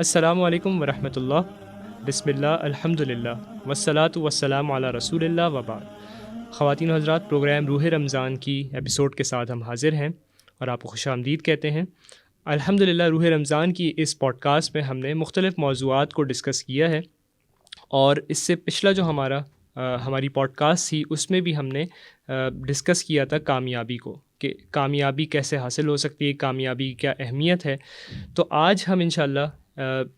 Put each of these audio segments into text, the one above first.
السلام علیکم ورحمۃ اللہ. بسم اللہ الحمد للہ والصلاۃ والسلام علی رسول اللہ وبعد. خواتین و حضرات، پروگرام روح رمضان کی ایپیسوڈ کے ساتھ ہم حاضر ہیں اور آپ کو خوش آمدید کہتے ہیں. الحمد للہ روح رمضان کی اس پوڈ کاسٹ میں ہم نے مختلف موضوعات کو ڈسکس کیا ہے، اور اس سے پچھلا جو ہماری پوڈ کاسٹ تھی اس میں بھی ہم نے ڈسکس کیا تھا کامیابی کو، کہ کامیابی کیسے حاصل ہو سکتی ہے، کامیابی کی کیا اہمیت ہے. تو آج ہم انشاءاللہ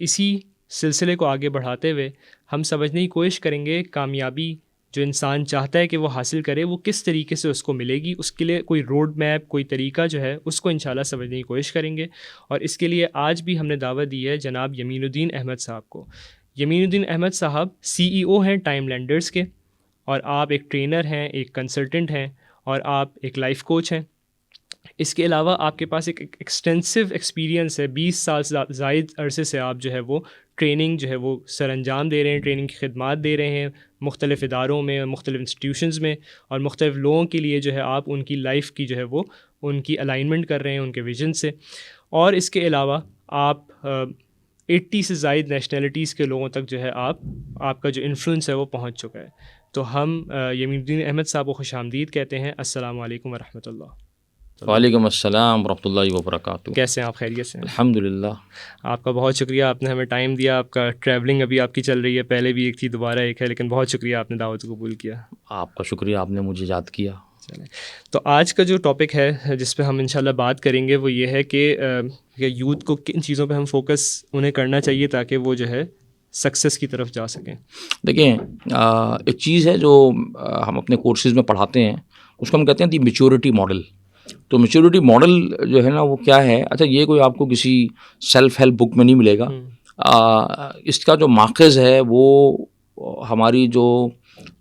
اسی سلسلے کو آگے بڑھاتے ہوئے ہم سمجھنے کی کوشش کریں گے کامیابی جو انسان چاہتا ہے کہ وہ حاصل کرے وہ کس طریقے سے اس کو ملے گی. اس کے لیے کوئی روڈ میپ، کوئی طریقہ جو ہے اس کو انشاءاللہ سمجھنے کی کوشش کریں گے. اور اس کے لیے آج بھی ہم نے دعوت دی ہے جناب یمین الدین احمد صاحب کو. یمین الدین احمد صاحب CEO ہیں ٹائم لینڈرز کے، اور آپ ایک ٹرینر ہیں، ایک کنسلٹنٹ ہیں، اور آپ ایک لائف کوچ ہیں. اس کے علاوہ آپ کے پاس ایک ایکسٹینسو ایکسپیرینس ہے، 20 سال زائد عرصے سے آپ جو ہے وہ ٹریننگ جو ہے وہ سر انجام دے رہے ہیں، ٹریننگ کی خدمات دے رہے ہیں مختلف اداروں میں، مختلف انسٹیٹیوشنز میں، اور مختلف لوگوں کے لیے جو ہے آپ ان کی لائف کی جو ہے وہ ان کی الائنمنٹ کر رہے ہیں ان کے ویژن سے. اور اس کے علاوہ آپ 80 سے زائد نیشنلٹیز کے لوگوں تک جو ہے آپ کا جو انفلوئنس ہے وہ پہنچ چکا ہے. تو ہم یمین الدین احمد صاحب کو خوش آمدید کہتے ہیں. السلام علیکم ورحمۃ اللہ. وعلیکم السلام ورحمۃ اللہ وبرکاتہ. کیسے ہیں آپ؟ خیریت سے ہیں؟ الحمد للہ. آپ کا بہت شکریہ، آپ نے ہمیں ٹائم دیا. آپ کا ٹریولنگ ابھی آپ کی چل رہی ہے، پہلے بھی ایک تھی، دوبارہ ایک ہے، لیکن بہت شکریہ آپ نے دعوت قبول کیا. آپ کا شکریہ، آپ نے مجھے یاد کیا. چلیں، تو آج کا جو ٹاپک ہے جس پہ ہم انشاءاللہ بات کریں گے وہ یہ ہے کہ یوتھ کو کن چیزوں پہ ہم فوکس انہیں کرنا چاہیے تاکہ وہ جو ہے سکسیس کی طرف جا سکیں. دیکھیں، ایک چیز ہے جو ہم اپنے کورسز میں پڑھاتے ہیں، اس کو ہم کہتے ہیں دی میچورٹی ماڈل. تو میچورٹی ماڈل جو ہے نا وہ کیا ہے؟ اچھا، یہ کوئی آپ کو کسی سیلف ہیلپ بک میں نہیں ملے گا. اس کا جو ماخذ ہے وہ ہماری جو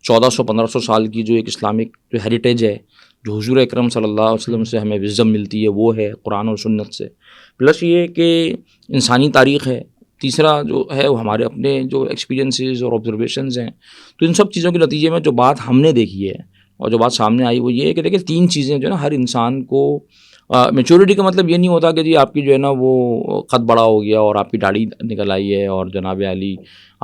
1400-1500 سال کی جو ایک اسلامک جو ہیریٹیج ہے، جو حضور اکرم صلی اللہ علیہ وسلم سے ہمیں وزڈم ملتی ہے، وہ ہے قرآن اور سنت سے. پلس یہ کہ انسانی تاریخ ہے. تیسرا جو ہے وہ ہمارے اپنے جو ایکسپیرینسز اور آبزرویشنز ہیں. تو ان سب چیزوں کے نتیجے میں جو بات ہم نے دیکھی ہے اور جو بات سامنے آئی وہ یہ ہے کہ دیکھیں 3 چیزیں جو ہے نا ہر انسان کو، میچورٹی کا مطلب یہ نہیں ہوتا کہ جی آپ کی جو ہے نا وہ قد بڑا ہو گیا اور آپ کی داڑھی نکل آئی ہے اور جناب علی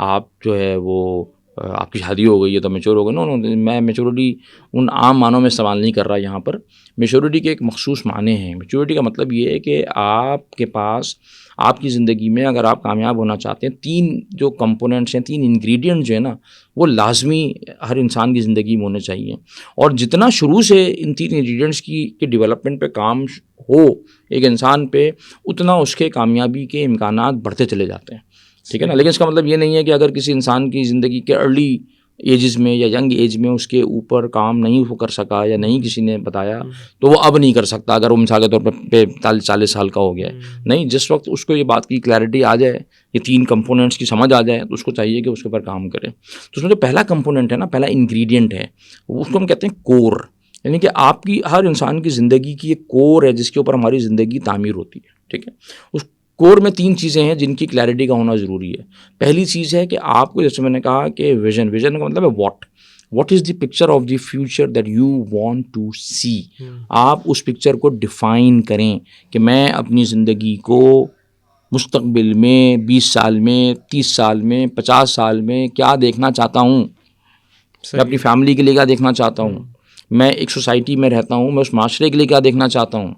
آپ جو ہے وہ آپ کی شادی ہو گئی ہے تو میچور ہو گئے. نو، میں میچورٹی ان عام معنوں میں استعمال نہیں کر رہا یہاں پر. میچورٹی کے ایک مخصوص معنی ہیں. میچورٹی کا مطلب یہ ہے کہ آپ کے پاس آپ کی زندگی میں اگر آپ کامیاب ہونا چاہتے ہیں 3 جو کمپوننٹس ہیں، 3 انگریڈینٹ جو ہے نا وہ لازمی ہر انسان کی زندگی میں ہونے چاہیے. اور جتنا شروع سے ان 3 انگریڈینٹس کی ڈیولپمنٹ پہ کام ہو ایک انسان پہ، اتنا اس کے کامیابی کے امکانات بڑھتے چلے جاتے ہیں. ٹھیک ہے نا. لیکن اس کا مطلب یہ نہیں ہے کہ اگر کسی انسان کی زندگی کے ارلی ایجز میں یا ینگ ایج میں اس کے اوپر کام نہیں کر سکا یا نہیں کسی نے بتایا تو وہ اب نہیں کر سکتا اگر وہ مثال کے طور پہ 40 سال کا ہو گیا ہے. نہیں، جس وقت اس کو یہ بات کی کلیئرٹی آ جائے، یہ 3 کمپوننٹس کی سمجھ آ جائے تو اس کو چاہیے کہ اس کے اوپر کام کرے. تو اس میں جو پہلا کمپوننٹ ہے نا، پہلا انگریڈینٹ ہے، اس کو ہم کہتے ہیں کور. یعنی کہ آپ کی ہر انسان کی زندگی کی ایک کور ہے جس کے اوپر ہماری زندگی تعمیر ہوتی ہے. ٹھیک ہے. اس کور میں 3 چیزیں ہیں جن کی کلیئرٹی کا ہونا ضروری ہے. پہلی چیز ہے کہ آپ کو، جیسے میں نے کہا کہ ویژن کا مطلب ہے what is the picture of the future that you want to see. آپ اس پکچر کو ڈیفائن کریں کہ میں اپنی زندگی کو مستقبل میں 20 سال میں، 30 سال میں، 50 سال میں کیا دیکھنا چاہتا ہوں. میں اپنی فیملی کے لیے کیا دیکھنا چاہتا ہوں، میں ایک سوسائٹی میں رہتا ہوں، میں اس معاشرے کے لیے کیا دیکھنا چاہتا ہوں،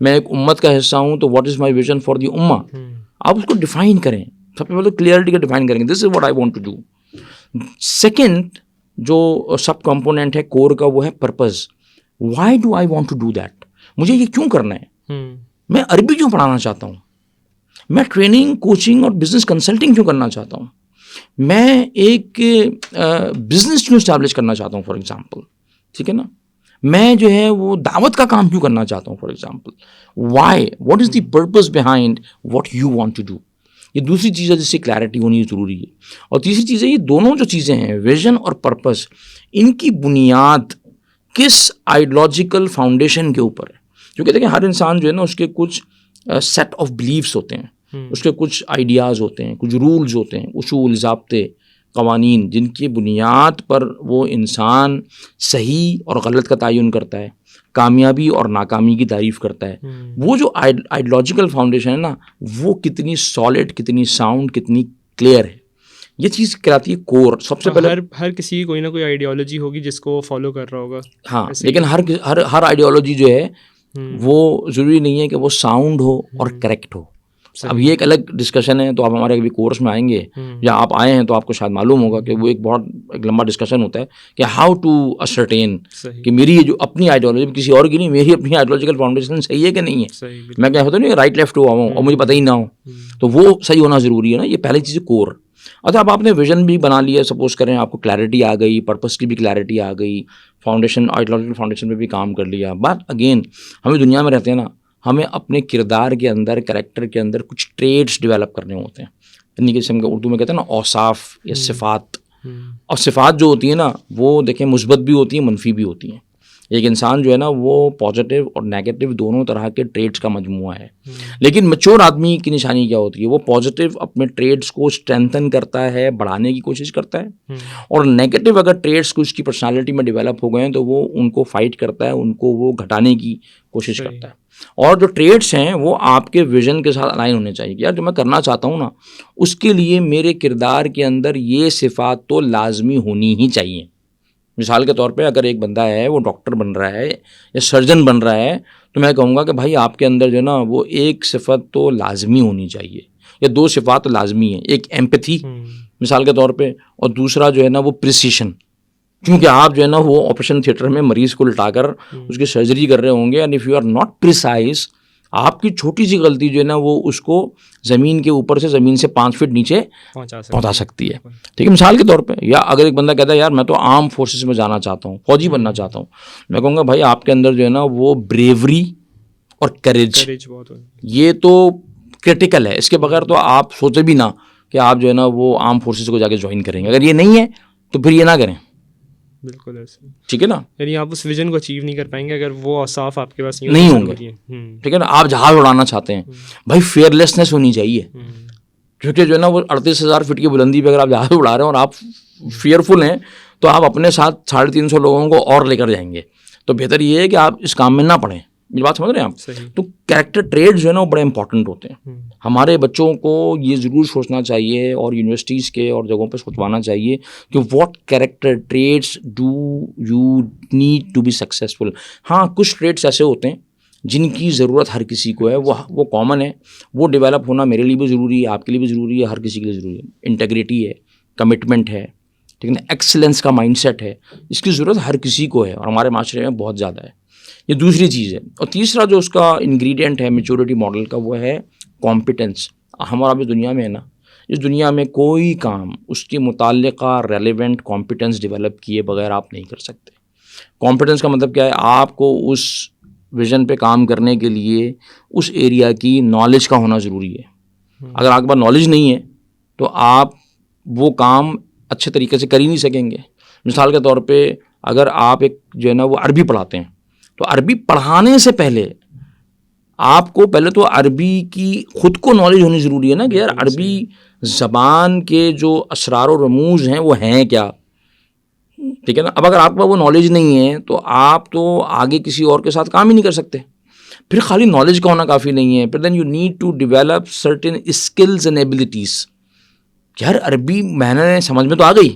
میں ایک امت کا حصہ ہوں تو what is my vision for the امہ. آپ اس کو ڈیفائن کریں. سب سے پہلے کلیئرٹی کا ڈیفائن کریں گے، this is what I want to do. Second جو سب کمپوننٹ ہے کور کا وہ ہے purpose. Why do I want to do that? مجھے یہ کیوں کرنا ہے؟ میں عربی کیوں پڑھانا چاہتا ہوں؟ میں ٹریننگ، کوچنگ اور بزنس کنسلٹنگ کیوں کرنا چاہتا ہوں؟ میں ایک بزنس کیوں اسٹیبلش کرنا چاہتا ہوں فار ایگزامپل. ٹھیک ہے نا. میں جو ہے وہ دعوت کا کام کیوں کرنا چاہتا ہوں for example. Why, what is the purpose behind what you want to do. یہ دوسری چیز ہے جس سے کلیئرٹی ہونی ضروری ہے. اور تیسری چیز ہے یہ دونوں جو چیزیں ہیں، ویژن اور پرپز، ان کی بنیاد کس آئیڈیالوجیکل فاؤنڈیشن کے اوپر ہے. کیونکہ دیکھیں ہر انسان جو ہے نا اس کے کچھ سیٹ آف بلیفس ہوتے ہیں، اس کے کچھ آئیڈیاز ہوتے ہیں، کچھ رولز ہوتے ہیں، اصول، ضابطے، قوانین، جن کی بنیاد پر وہ انسان صحیح اور غلط کا تعین کرتا ہے، کامیابی اور ناکامی کی تعریف کرتا ہے. وہ جو آئیڈیالوجیکل فاؤنڈیشن ہے نا, وہ کتنی سالڈ, کتنی ساؤنڈ, کتنی کلیئر ہے, یہ چیز کراتی ہے کور. سب سے پہلے ہر کسی کی کوئی نہ کوئی آئیڈیالوجی ہوگی جس کو فالو کر رہا ہوگا. ہاں, لیکن ہر آئیڈیالوجی جو ہے وہ ضروری نہیں ہے کہ وہ ساؤنڈ ہو اور کریکٹ ہو. اب یہ ایک الگ ڈسکشن ہے, تو آپ ہمارے کبھی کورس میں آئیں گے یا آپ آئے ہیں تو آپ کو شاید معلوم ہوگا کہ وہ ایک بہت لمبا ڈسکشن ہوتا ہے کہ ہاؤ ٹو اسرٹین کہ میری جو اپنی آئیڈیالوجی کسی اور کی نہیں, میری اپنی آئیڈیالوجیکل فاؤنڈیشن صحیح ہے کہ نہیں ہے. میں کیا ہوتا نہیں رائٹ لیفٹ ہوا ہوں اور مجھے پتہ ہی نہ ہو, تو وہ صحیح ہونا ضروری ہے نا. یہ پہلی چیز ہے کور. اچھا, اب آپ نے ویژن بھی بنا لیا, سپوز کریں آپ کو کلیئرٹی آ گئی, پرپس کی بھی کلیئرٹی آ گئی, فاؤنڈیشن آئیڈیالوجیکل فاؤنڈیشن پہ بھی کام کر لیا. بٹ اگین ہمیں دنیا میں رہتے ہیں نا, ہمیں اپنے کردار کے اندر, کریکٹر کے اندر کچھ ٹریٹس ڈیولپ کرنے ہوتے ہیں. یعنی کہ جیسے ہم اردو میں کہتے ہیں نا اوصاف یا صفات. اور صفات جو ہوتی ہیں نا وہ دیکھیں مثبت بھی ہوتی ہیں, منفی بھی ہوتی ہیں. ایک انسان جو ہے نا وہ پازیٹیو اور نیگیٹو دونوں طرح کے ٹریٹس کا مجموعہ ہے. لیکن میچور آدمی کی نشانی کیا ہوتی ہے؟ وہ پازیٹیو اپنے ٹریٹس کو اسٹرینتھن کرتا ہے, بڑھانے کی کوشش کرتا ہے, اور نیگیٹو اگر ٹریٹس کو اس کی پرسنالٹی میں ڈیولپ ہو گئے ہیں تو وہ ان کو فائٹ کرتا ہے, ان کو وہ گھٹانے کی کوشش کرتا ہے. اور جو ٹریٹس ہیں وہ آپ کے ویژن کے ساتھ الائن ہونے چاہیے. یار جو میں کرنا چاہتا ہوں نا, اس کے لیے میرے کردار کے اندر یہ صفات تو لازمی ہونی ہی چاہیے. مثال کے طور پہ اگر ایک بندہ ہے وہ ڈاکٹر بن رہا ہے یا سرجن بن رہا ہے, تو میں کہوں گا کہ بھائی آپ کے اندر جو ہے نا وہ ایک صفت تو لازمی ہونی چاہیے, یا دو صفات لازمی ہیں. ایک ایمپتھی مثال کے طور پہ, اور دوسرا جو ہے نا وہ پریسیشن. کیونکہ آپ جو ہے نا وہ آپریشن تھیٹر میں مریض کو لٹا کر اس کی سرجری کر رہے ہوں گے, and if you are not precise, آپ کی چھوٹی سی غلطی جو ہے نا وہ اس کو زمین کے اوپر سے, زمین سے 5 فٹ نیچے پہنچا سکتی ہے. ٹھیک ہے, مثال کے طور پہ. یا اگر ایک بندہ کہتا ہے یار میں تو آرم فورسز میں جانا چاہتا ہوں, فوجی بننا چاہتا ہوں, میں کہوں گا بھائی آپ کے اندر جو ہے نا وہ بریوری اور کریج یہ تو کرٹیکل ہے. اس کے بغیر تو آپ سوچے بھی نہ کہ آپ جو ہے نا وہ آرم فورسز کو جا کے جوائن کریں گے. اگر یہ نہیں ہے تو پھر یہ نہ کریں. بالکل ایسے, ٹھیک ہے نا. یعنی آپ اس ویژن کو اچیو نہیں کر پائیں گے اگر وہ اوصاف آپ کے پاس نہیں ہوں گے. ٹھیک ہے نا. آپ جہاز اڑانا چاہتے ہیں, بھائی فیئرلیسنس ہونی چاہیے. کیونکہ جو ہے نا وہ 38,000 فٹ کی بلندی پہ اگر آپ جہاز اڑا رہے ہیں اور آپ فیئرفل ہیں, تو آپ اپنے ساتھ 350 لوگوں کو اور لے کر جائیں گے. تو بہتر یہ ہے کہ آپ اس کام میں نہ پڑیں. میری بات سمجھ رہے ہیں آپ؟ تو کریکٹر ٹریٹ جو ہے نا وہ بڑے امپورٹنٹ ہوتے ہیں. ہمارے بچوں کو یہ ضرور سوچنا چاہیے, اور یونیورسٹیز کے اور جگہوں پہ سوچوانا چاہیے کہ what character traits do you need to be successful. ہاں, کچھ ٹریٹس ایسے ہوتے ہیں جن کی ضرورت ہر کسی کو ہے, وہ کامن ہے, وہ ڈیولپ ہونا میرے لیے بھی ضروری ہے, آپ کے لیے بھی ضروری ہے, ہر کسی کے لیے ضروری ہے. انٹیگریٹی ہے, کمٹمنٹ ہے, ٹھیک ہے نا, ایکسلنس کا مائنڈ سیٹ ہے. اس کی ضرورت ہر کسی کو ہے, اور ہمارے معاشرے میں بہت زیادہ ہے. یہ دوسری چیز ہے. اور تیسرا جو اس کا انگریڈینٹ ہے میچورٹی ماڈل کا, وہ ہے کمپیٹنس. ہم اور آپ اس دنیا میں ہے نا, اس دنیا میں کوئی کام اس کے متعلقہ ریلیونٹ کمپیٹنس ڈیولپ کیے بغیر آپ نہیں کر سکتے. کمپیٹنس کا مطلب کیا ہے؟ آپ کو اس ویژن پہ کام کرنے کے لیے اس ایریا کی نالج کا ہونا ضروری ہے. اگر آپ کے پاس نالج نہیں ہے تو آپ وہ کام اچھے طریقے سے کر ہی نہیں سکیں گے. مثال کے طور پہ اگر آپ ایک جو ہے نا وہ عربی پڑھاتے ہیں, تو عربی پڑھانے سے پہلے آپ کو پہلے تو عربی کی خود کو نالج ہونی ضروری ہے نا, کہ یار عربی زبان کے جو اسرار و رموز ہیں وہ ہیں کیا. ٹھیک ہے نا. اب اگر آپ کا وہ نالج نہیں ہے تو آپ تو آگے کسی اور کے ساتھ کام ہی نہیں کر سکتے. پھر خالی نالج کا ہونا کافی نہیں ہے, پھر then you need to develop certain skills and abilities. یار عربی میں نے سمجھ میں تو آ گئی,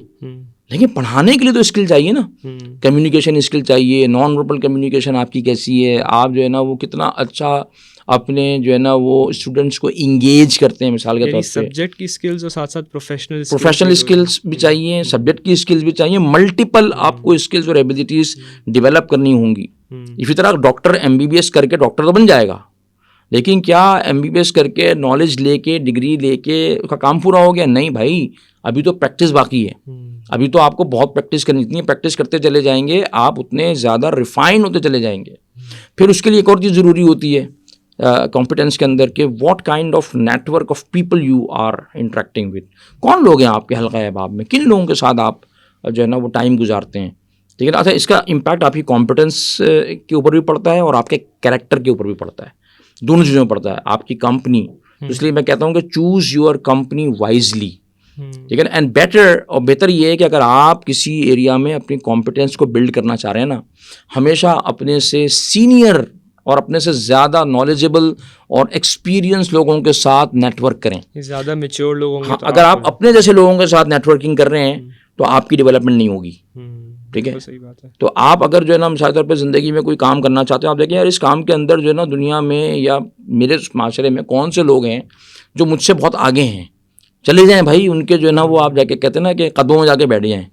لیکن پڑھانے کے لیے تو اسکل چاہیے نا. کمیونیکیشن اسکل چاہیے, نان وربل کمیونیکیشن آپ کی کیسی ہے, آپ جو ہے نا وہ کتنا اچھا اپنے جو ہے نا وہ اسٹوڈنٹس کو انگیج کرتے ہیں. مثال کے طور پہ سبجیکٹ کی اسکلز اور ساتھ ساتھ پروفیشنل اسکلس بھی چاہیے, سبجیکٹ کی اسکلس بھی چاہیے, ملٹیپل آپ کو اسکلز اور ایبلٹیز ڈیولپ کرنی ہوں گی. اسی طرح ڈاکٹر MBBS کر کے ڈاکٹر تو بن جائے گا, لیکن کیا MBBS کر کے نالج لے کے ڈگری لے کے اس کا کام پورا ہو گیا؟ نہیں بھائی, ابھی تو پریکٹس باقی ہے. ابھی تو آپ کو بہت پریکٹس کرنی, اتنی پریکٹس کرتے چلے جائیں گے آپ اتنے زیادہ ریفائن ہوتے چلے جائیں گے. پھر اس کے لیے ایک اور چیز ضروری ہوتی ہے کمپیٹنس کے اندر, کہ what kind of network of people you are interacting with. کون لوگ ہیں آپ کے حلقہ احباب میں, کن لوگوں کے ساتھ آپ جو ہے نا وہ ٹائم گزارتے ہیں. ٹھیک ہے نا. اچھا, اس کا امپیکٹ آپ کی کمپیٹنس کے اوپر بھی پڑتا ہے اور آپ کے کریکٹر کے اوپر بھی پڑتا ہے, دونوں چیزوں میں پڑتا ہے. آپ کی کمپنی, اس لیے میں کہتا ہوں کہ چوز یور کمپنی وائزلی. ٹھیک ہے نا. اینڈ بیٹر اور بہتر یہ ہے کہ اگر آپ کسی ایریا میں اپنی کمپٹنس کو بلڈ کرنا چاہ رہے ہیں نا, ہمیشہ اپنے سے سینئر اور اپنے سے زیادہ نالجبل اور ایکسپیرینس لوگوں کے ساتھ نیٹ ورک کریں. زیادہ میچور لوگوں ہاں, اگر آپ اپنے جیسے لوگوں کے ساتھ نیٹ ورکنگ کر رہے ہیں تو آپ کی ڈیولپمنٹ نہیں ہوگی. ٹھیک ہے, صحیح بات ہے. تو آپ اگر جو ہے نا مثال طور پہ زندگی میں کوئی کام کرنا چاہتے ہیں, آپ دیکھیں یار اس کام کے اندر جو ہے نا دنیا میں یا میرے معاشرے میں کون سے لوگ ہیں جو مجھ سے بہت آگے ہیں, چلے جائیں بھائی ان کے جو ہے نا وہ آپ جا کے کہتے ہیں نا کہ قدموں میں جا کے بیٹھ جائیں,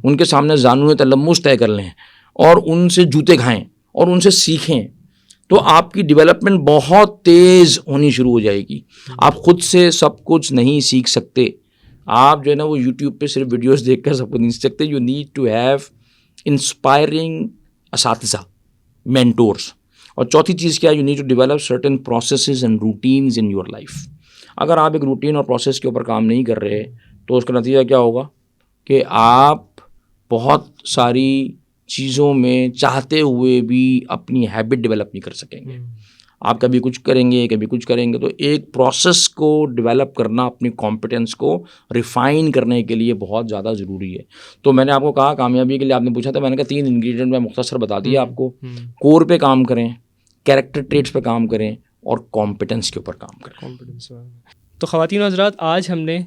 ان کے سامنے زانوئے تلمس طے کر لیں اور ان سے جوتے کھائیں اور ان سے سیکھیں, تو آپ کی ڈیولپمنٹ بہت تیز ہونی شروع ہو جائے گی. آپ خود سے سب کچھ نہیں سیکھ سکتے, آپ جو ہے نا وہ یوٹیوب پہ صرف ویڈیوز دیکھ کر سب کچھ نہیں سیکھ سکتے. You need to have inspiring اساتذہ, مینٹورس. اور چوتھی چیز کیا ہے, you need to develop certain processes and routines in your life. اگر آپ ایک روٹین اور پروسیس کے اوپر کام نہیں کر رہے تو اس کا نتیجہ کیا ہوگا کہ آپ بہت ساری چیزوں میں چاہتے ہوئے بھی اپنی ہیبٹ ڈیولپ نہیں کر سکیں گے. آپ کبھی کچھ کریں گے کبھی کچھ کریں گے. تو ایک پروسیس کو ڈیولپ کرنا اپنی کمپٹنس کو ریفائن کرنے کے لیے بہت زیادہ ضروری ہے. تو میں نے آپ کو کہا کامیابی کے لیے, آپ نے پوچھا تھا, میں نے کہا 3 انگریڈینٹ میں مختصر بتا دیا آپ کو. کور پہ کام کریں, کیریکٹر ٹریٹس پہ کام کریں اور کمپٹنس کے اوپر کام کریں. تو خواتین و حضرات, آج ہم نے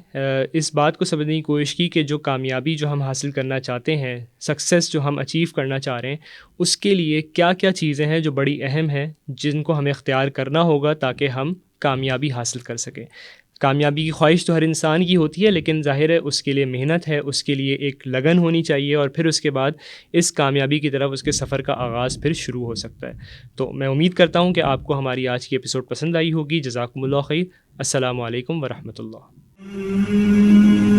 اس بات کو سمجھنے کی کوشش کی کہ جو کامیابی جو ہم حاصل کرنا چاہتے ہیں, سکسیس جو ہم اچیو کرنا چاہ رہے ہیں, اس کے لیے کیا کیا چیزیں ہیں جو بڑی اہم ہیں جن کو ہمیں اختیار کرنا ہوگا تاکہ ہم کامیابی حاصل کر سکیں. کامیابی کی خواہش تو ہر انسان کی ہوتی ہے, لیکن ظاہر ہے اس کے لیے محنت ہے, اس کے لیے ایک لگن ہونی چاہیے, اور پھر اس کے بعد اس کامیابی کی طرف اس کے سفر کا آغاز پھر شروع ہو سکتا ہے. تو میں امید کرتا ہوں کہ آپ کو ہماری آج کی ایپیسوڈ پسند آئی ہوگی. جزاکم اللہ خیر. السلام علیکم ورحمۃ اللہ.